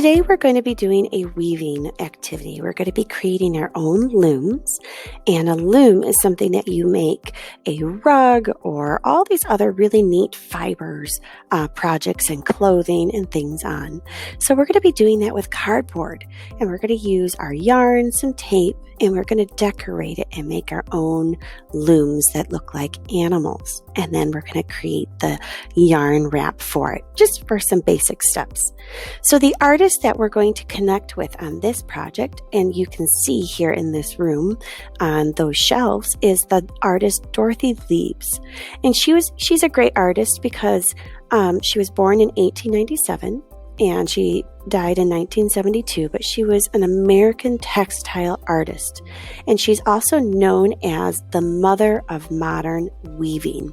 Today we're going to be doing a weaving activity. We're going to be creating our own looms, and a loom is something that you make a rug or all these other really neat fibers projects and clothing and things on. So we're going to be doing that with cardboard, and we're going to use our yarn, some tape, and we're going to decorate it and make our own looms that look like animals. And then we're going to create the yarn wrap for it, just for some basic steps. So the artist that we're going to connect with on this project, and you can see here in this room on those shelves, is the artist Dorothy Leibs. And she's a great artist because she was born in 1897 and she died in 1972, but she was an American textile artist. And she's also known as the mother of modern weaving.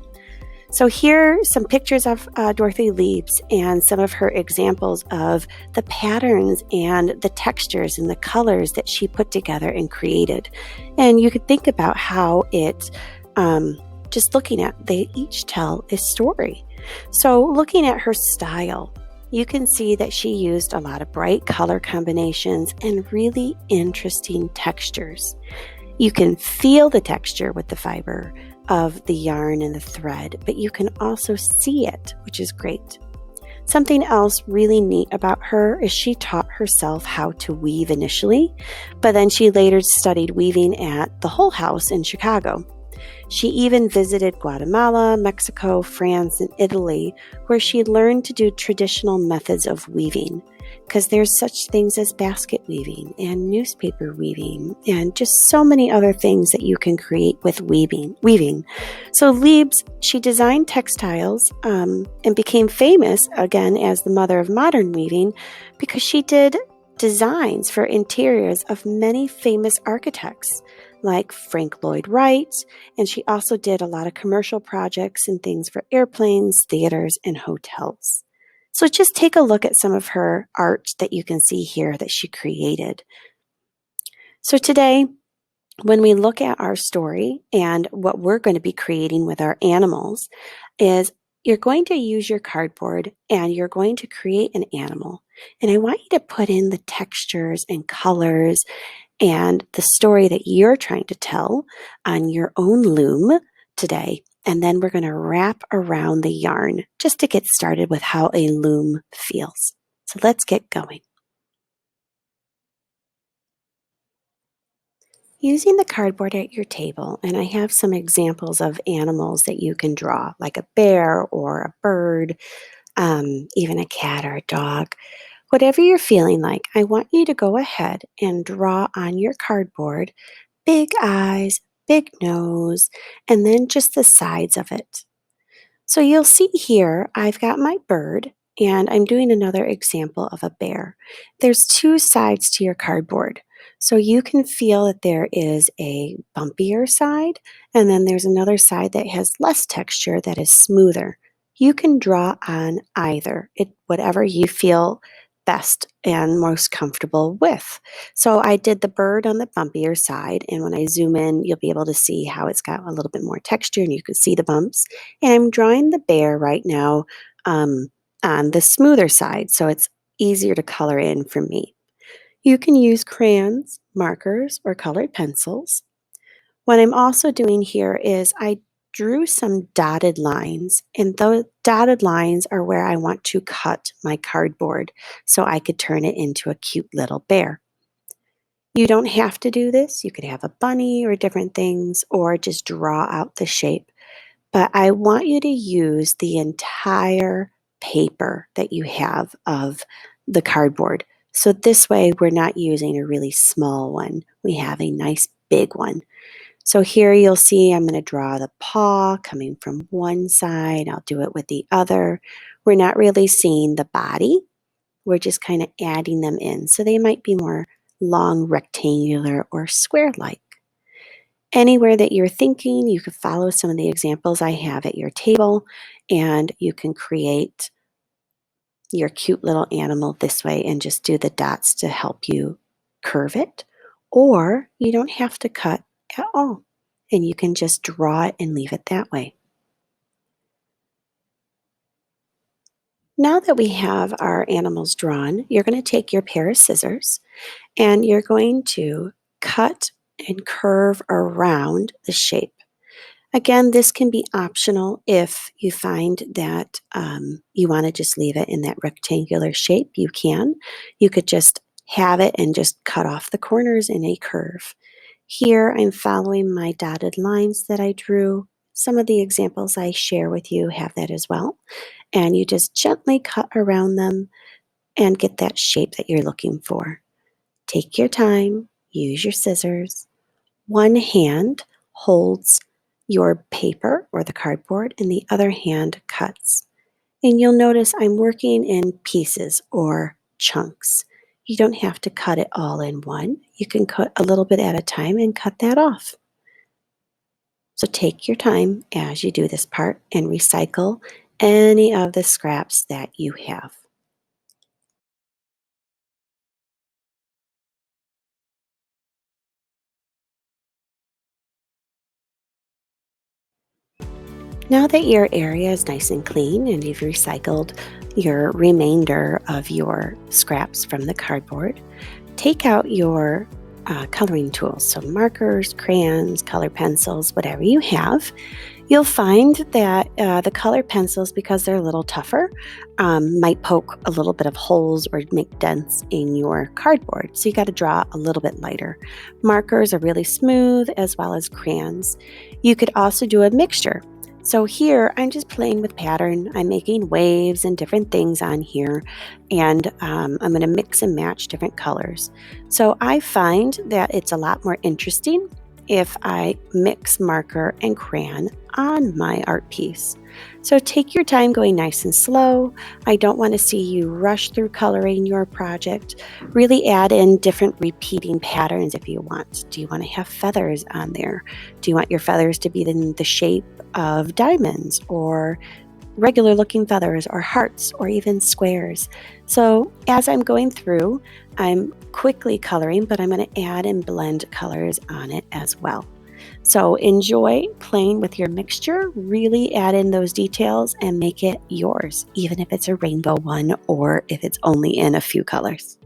So here are some pictures of Dorothy Leibs and some of her examples of the patterns and the textures and the colors that she put together and created. And you could think about how it, just looking at, they each tell a story. So looking at her style, you can see that she used a lot of bright color combinations and really interesting textures. You can feel the texture with the fiber of the yarn and the thread, but you can also see it, which is great. Something else really neat about her is she taught herself how to weave initially, but then she later studied weaving at the Hull House in Chicago. She even visited Guatemala, Mexico, France, and Italy, where she learned to do traditional methods of weaving, because there's such things as basket weaving and newspaper weaving and just so many other things that you can create with weaving. So Leibs, she designed textiles and became famous again as the mother of modern weaving because she did designs for interiors of many famous architects like Frank Lloyd Wright, and she also did a lot of commercial projects and things for airplanes, theaters, and hotels. So just take a look at some of her art that you can see here that she created. So today, when we look at our story and what we're going to be creating with our animals, is you're going to use your cardboard and you're going to create an animal. And I want you to put in the textures and colors and the story that you're trying to tell on your own loom today. And then we're going to wrap around the yarn just to get started with how a loom feels. So let's get going. Using the cardboard at your table, and I have some examples of animals that you can draw, like a bear or a bird, even a cat or a dog. Whatever you're feeling like, I want you to go ahead and draw on your cardboard big eyes, big nose, and then just the sides of it. So you'll see here, I've got my bird, and I'm doing another example of a bear. There's two sides to your cardboard. So you can feel that there is a bumpier side, and then there's another side that has less texture that is smoother. You can draw on either, whatever you feel best and most comfortable with. So I did the bird on the bumpier side, and when I zoom in, you'll be able to see how it's got a little bit more texture and you can see the bumps. And I'm drawing the bear right now on the smoother side, so it's easier to color in for me. You can use crayons, markers, or colored pencils. What I'm also doing here is I drew some dotted lines, and those dotted lines are where I want to cut my cardboard so I could turn it into a cute little bear. You don't have to do this. You could have a bunny or different things, or just draw out the shape. But I want you to use the entire paper that you have of the cardboard. So this way we're not using a really small one. We have a nice big one. So here you'll see I'm going to draw the paw coming from one side. I'll do it with the other. We're not really seeing the body. We're just kind of adding them in. So they might be more long, rectangular, or square-like. Anywhere that you're thinking, you could follow some of the examples I have at your table, and you can create your cute little animal this way and just do the dots to help you curve it. Or you don't have to cut at all, and you can just draw it and leave it that way. Now that we have our animals drawn, you're going to take your pair of scissors and you're going to cut and curve around the shape. Again, this can be optional if you find that you want to just leave it in that rectangular shape. You can. You could just have it and just cut off the corners in a curve. Here, I'm following my dotted lines that I drew. Some of the examples I share with you have that as well. And you just gently cut around them and get that shape that you're looking for. Take your time, use your scissors. One hand holds your paper or the cardboard, and the other hand cuts. And you'll notice I'm working in pieces or chunks. You don't have to cut it all in one. You can cut a little bit at a time and cut that off. So take your time as you do this part and recycle any of the scraps that you have. Now that your area is nice and clean and you've recycled your remainder of your scraps from the cardboard, take out your coloring tools, so markers, crayons, color pencils, whatever you have. You'll find that the color pencils, because they're a little tougher, might poke a little bit of holes or make dents in your cardboard. So you got to draw a little bit lighter. Markers are really smooth, as well as crayons. You could also do a mixture. So here I'm just playing with pattern. I'm making waves and different things on here, and I'm going to mix and match different colors. So I find that it's a lot more interesting if I mix marker and crayon on my art piece. So take your time going nice and slow. I don't want to see you rush through coloring your project. Really add in different repeating patterns if you want. Do you want to have feathers on there? Do you want your feathers to be in the shape of diamonds or regular looking feathers or hearts or even squares? So as I'm going through, I'm quickly coloring, but I'm going to add and blend colors on it as well. So enjoy playing with your mixture, really add in those details and make it yours, even if it's a rainbow one or if it's only in a few colors.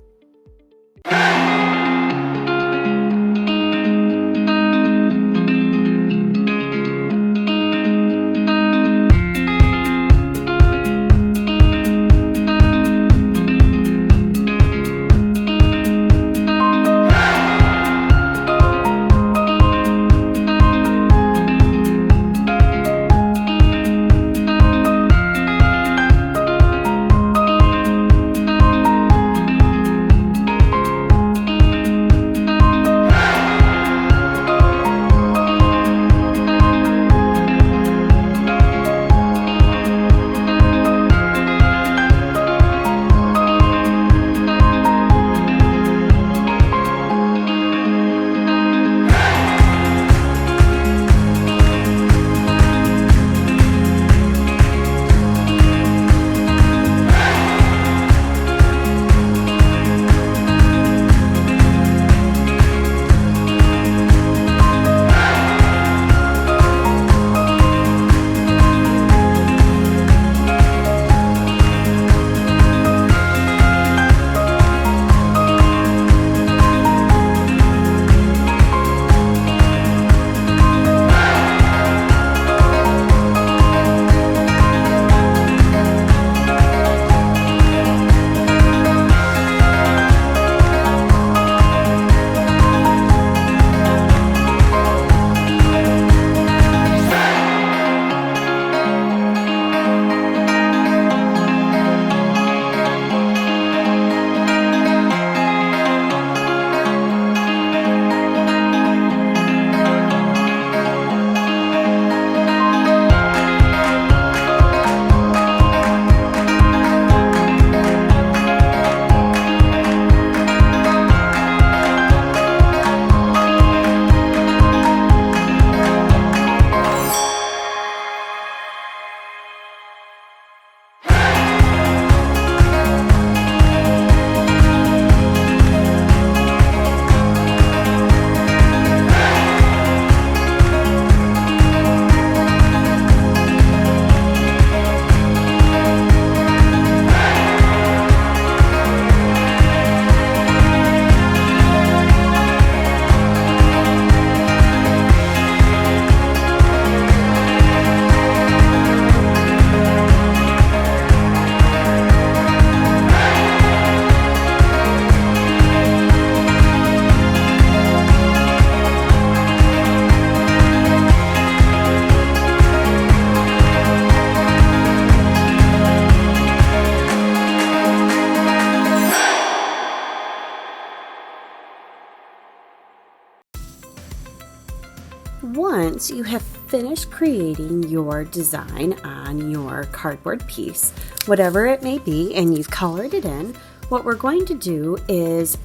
once you have finished creating your design on your cardboard piece, whatever it may be, and you've colored it in, what we're going to do is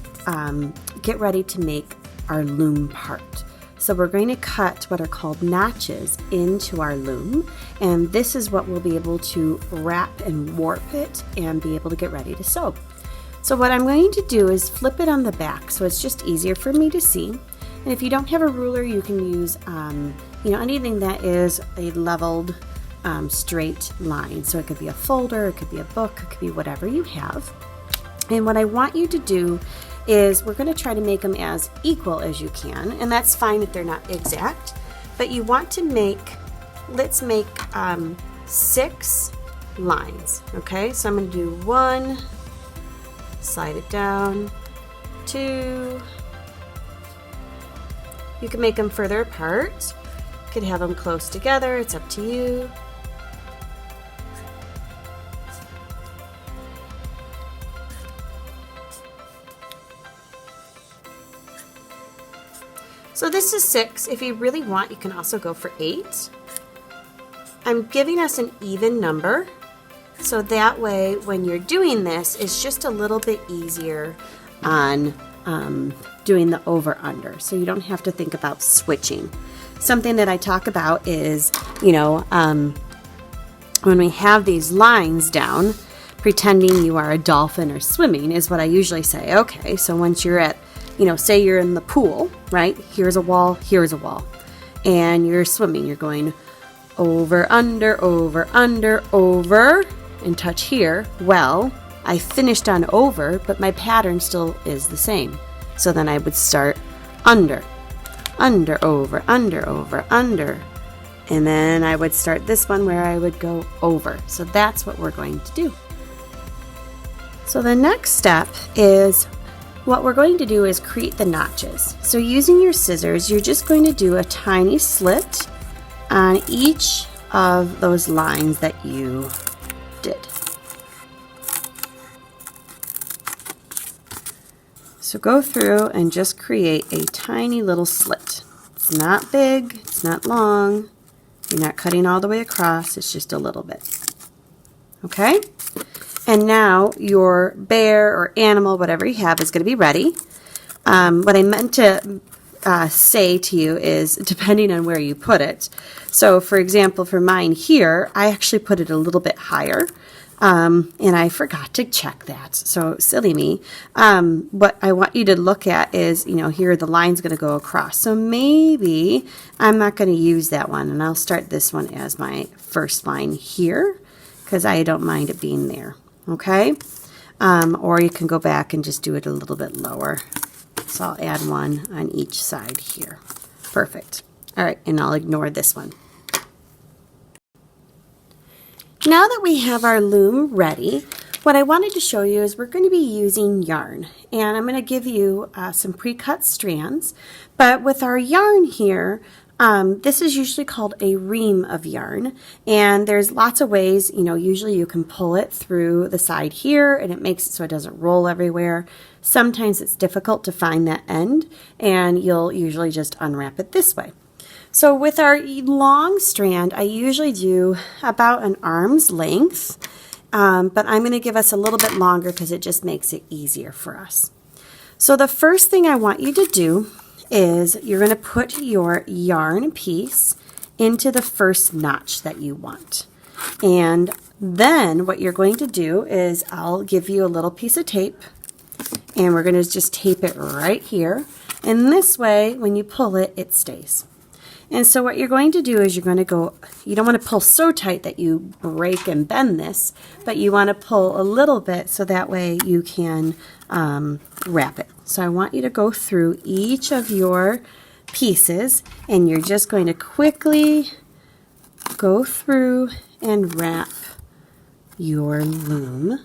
get ready to make our loom part. So we're going to cut what are called notches into our loom, and this is what we'll be able to wrap and warp it and be able to get ready to sew. So what I'm going to do is flip it on the back so it's just easier for me to see. And if you don't have a ruler, you can use anything that is a leveled straight line. So it could be a folder, it could be a book, it could be whatever you have. And what I want you to do is we're going to try to make them as equal as you can, and that's fine if they're not exact, but you want to let's make 6 lines. Okay, so I'm going to do 1, slide it down, 2, you can make them further apart, you could have them close together, it's up to you. So this is 6. If you really want, you can also go for 8. I'm giving us an even number, so that way when you're doing this, it's just a little bit easier on doing the over-under, so you don't have to think about switching. Something that I talk about is, when we have these lines down, pretending you are a dolphin or swimming is what I usually say. Okay, so once you're at say you're in the pool, right? Here's a wall, here's a wall. And you're swimming. You're going over, under, over, and touch here. Well, I finished on over, but my pattern still is the same. So then I would start under, over, under. And then I would start this one where I would go over. So that's what we're going to do. So the next step is what we're going to do is create the notches. So using your scissors, you're just going to do a tiny slit on each of those lines that you did. So go through and just create a tiny little slit. It's not big, it's not long, you're not cutting all the way across, it's just a little bit. Okay? And now your bear or animal, whatever you have, is going to be ready. What I meant to say to you is depending on where you put it. So for example, for mine here, I actually put it a little bit higher. And I forgot to check that. So silly me. What I want you to look at is, here the line's going to go across. So maybe I'm not going to use that one. And I'll start this one as my first line here because I don't mind it being there. Okay, or you can go back and just do it a little bit lower. So I'll add one on each side here. Perfect. All right, and I'll ignore this one. Now that we have our loom ready, what I wanted to show you is we're going to be using yarn. And I'm going to give you some pre-cut strands. But with our yarn here, this is usually called a ream of yarn, and there's lots of ways. Usually you can pull it through the side here and it makes it so it doesn't roll everywhere. Sometimes it's difficult to find that end, and you'll usually just unwrap it this way. So with our long strand, I usually do about an arm's length, but I'm going to give us a little bit longer because it just makes it easier for us. So the first thing I want you to do is you're going to put your yarn piece into the first notch that you want. And then what you're going to do is I'll give you a little piece of tape, and we're going to just tape it right here. And this way, when you pull it, it stays. And so what you're going to do is you're going to go, you don't want to pull so tight that you break and bend this, but you want to pull a little bit so that way you can wrap it. So I want you to go through each of your pieces, and you're just going to quickly go through and wrap your loom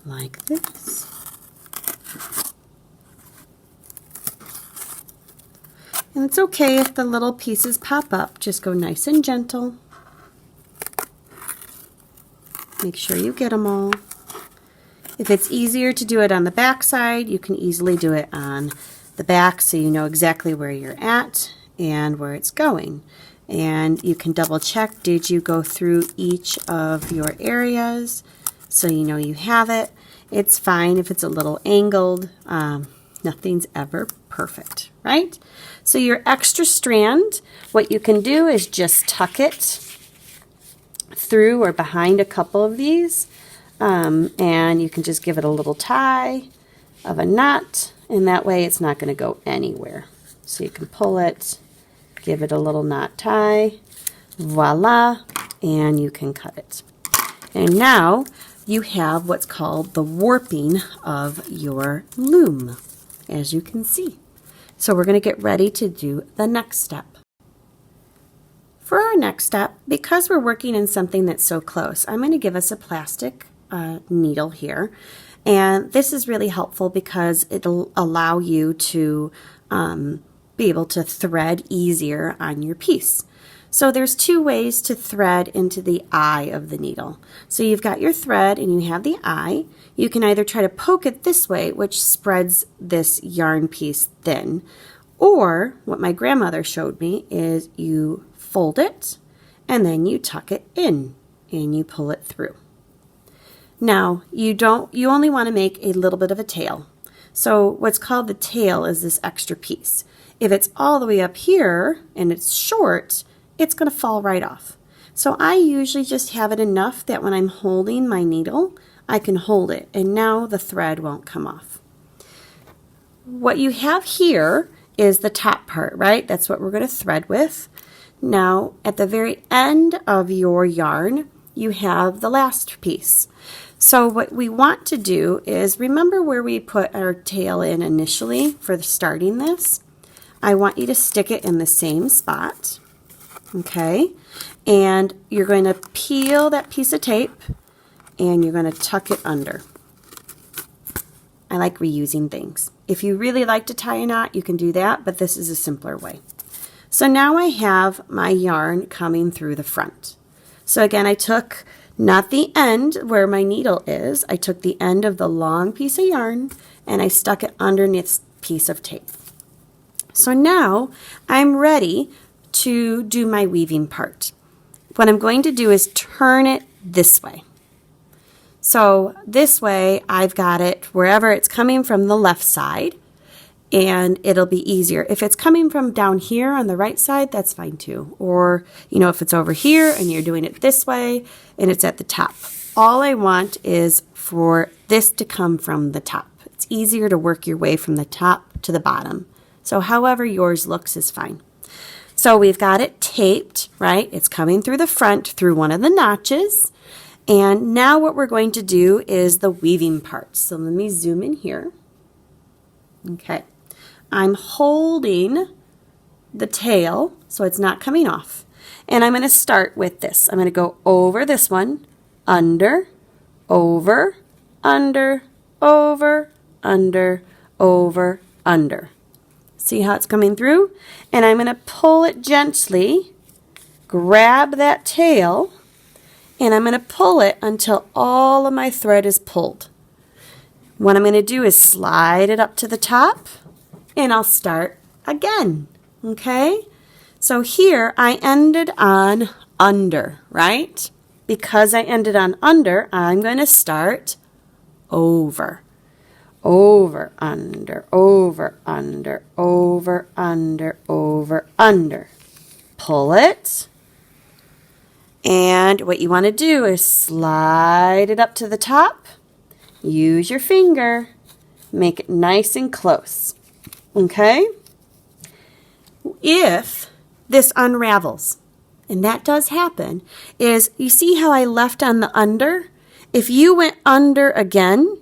like this. And it's okay if the little pieces pop up. Just go nice and gentle. Make sure you get them all. If it's easier to do it on the back side, you can easily do it on the back so you know exactly where you're at and where it's going. And you can double check, did you go through each of your areas so you know you have it. It's fine if it's a little angled. Nothing's ever perfect, right? So your extra strand, what you can do is just tuck it through or behind a couple of these, and you can just give it a little tie of a knot, and that way it's not going to go anywhere. So you can pull it, give it a little knot tie, voila, and you can cut it. And now you have what's called the warping of your loom, as you can see. So we're going to get ready to do the next step. For our next step, because we're working in something that's so close, I'm going to give us a plastic needle here. And this is really helpful because it'll allow you to be able to thread easier on your piece. So there's two ways to thread into the eye of the needle. So you've got your thread and you have the eye. You can either try to poke it this way, which spreads this yarn piece thin, or what my grandmother showed me is you fold it and then you tuck it in and you pull it through. Now you only want to make a little bit of a tail. So what's called the tail is this extra piece. If it's all the way up here and it's short, it's going to fall right off. So I usually just have it enough that when I'm holding my needle, I can hold it and now the thread won't come off. What you have here is the top part, right? That's what we're going to thread with. Now at the very end of your yarn, you have the last piece. So what we want to do is, remember where we put our tail in initially for starting this? I want you to stick it in the same spot. Okay, and you're going to peel that piece of tape and you're going to tuck it under. I like reusing things. If you really like to tie a knot, you can do that, but this is a simpler way. So now I have my yarn coming through the front. So again, I took not the end where my needle is, I took the end of the long piece of yarn and I stuck it underneath this piece of tape. So now I'm ready to do my weaving part. What I'm going to do is turn it this way. So this way I've got it wherever it's coming from the left side and it'll be easier. If it's coming from down here on the right side, that's fine too. Or, if it's over here and you're doing it this way and it's at the top. All I want is for this to come from the top. It's easier to work your way from the top to the bottom. So however yours looks is fine. So we've got it taped, right? It's coming through the front through one of the notches. And now what we're going to do is the weaving part. So let me zoom in here. Okay. I'm holding the tail so it's not coming off. And I'm going to start with this. I'm going to go over this one, under, over, under, over, under, over, under. See how it's coming through? And I'm going to pull it gently, grab that tail, and I'm going to pull it until all of my thread is pulled. What I'm going to do is slide it up to the top, and I'll start again. Okay? So here I ended on under, right? Because I ended on under, I'm going to start over. Over, under, over, under, over, under, over, under. Pull it. And what you want to do is slide it up to the top. Use your finger. Make it nice and close. Okay? If this unravels, and that does happen, is you see how I left on the under? If you went under again,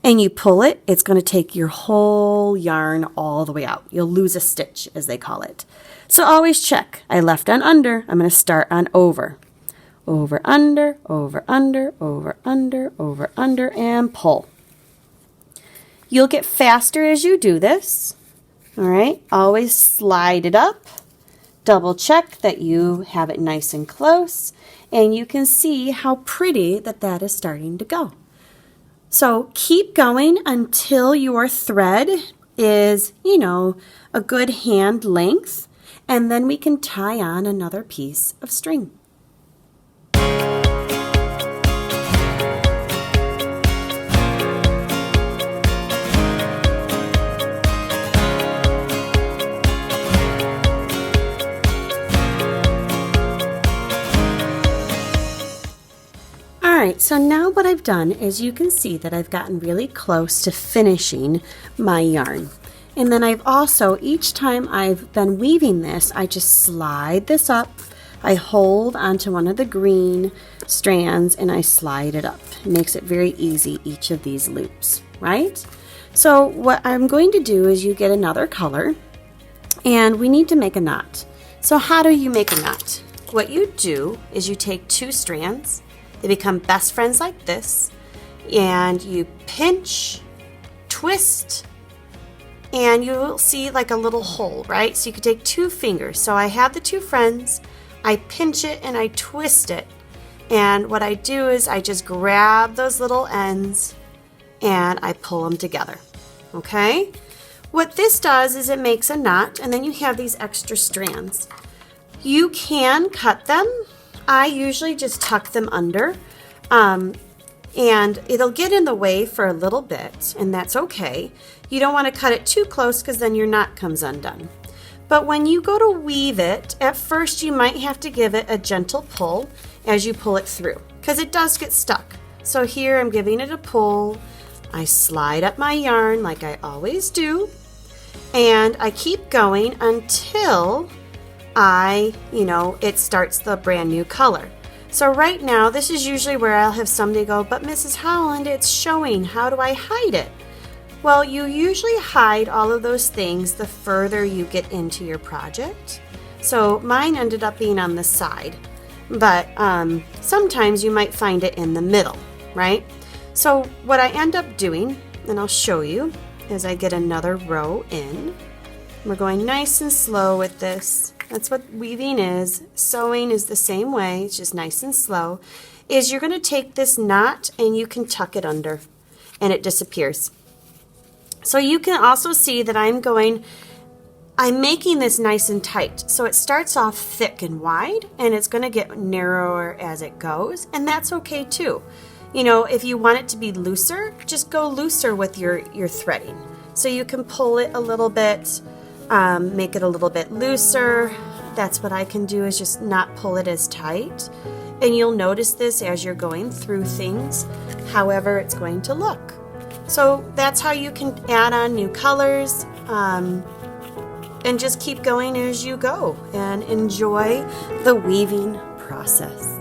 and you pull it, it's going to take your whole yarn all the way out. You'll lose a stitch, as they call it. So always check. I left on under. I'm going to start on over. Over, under, over, under, over, under, over, under, and pull. You'll get faster as you do this. All right. Always slide it up. Double check that you have it nice and close. And you can see how pretty that is starting to go. So keep going until your thread is, a good hand length. And then we can tie on another piece of string. Alright, so now what I've done is you can see that I've gotten really close to finishing my yarn. And then I've also, each time I've been weaving this, I just slide this up. I hold onto one of the green strands and I slide it up. It makes it very easy, each of these loops, right? So what I'm going to do is you get another color and we need to make a knot. So how do you make a knot? What you do is you take two strands. They become best friends like this, and you pinch, twist, and you'll see like a little hole, right? So you can take two fingers. So I have the two friends, I pinch it and I twist it. And what I do is I just grab those little ends and I pull them together, okay? What this does is it makes a knot, and then you have these extra strands. You can cut them. I usually just tuck them under, and it'll get in the way for a little bit, and that's okay. You don't want to cut it too close because then your knot comes undone. But when you go to weave it, at first you might have to give it a gentle pull as you pull it through, because it does get stuck. So here I'm giving it a pull. I slide up my yarn like I always do, and I keep going until it starts the brand new color. So right now, this is usually where I'll have somebody go, but Mrs. Holland, it's showing. How do I hide it? Well, you usually hide all of those things the further you get into your project. So mine ended up being on the side, but sometimes you might find it in the middle, right? So what I end up doing, and I'll show you, is I get another row in. We're going nice and slow with this. That's what weaving is. Sewing is the same way, it's just nice and slow. Is you're going to take this knot and you can tuck it under and it disappears. So you can also see that I'm making this nice and tight. So it starts off thick and wide and it's going to get narrower as it goes, and that's okay too. You know, if you want it to be looser, just go looser with your threading. So you can pull it a little bit, make it a little bit looser. That's what I can do, is just not pull it as tight. And you'll notice this as you're going through things, however it's going to look. So that's how you can add on new colors, and just keep going as you go and enjoy the weaving process.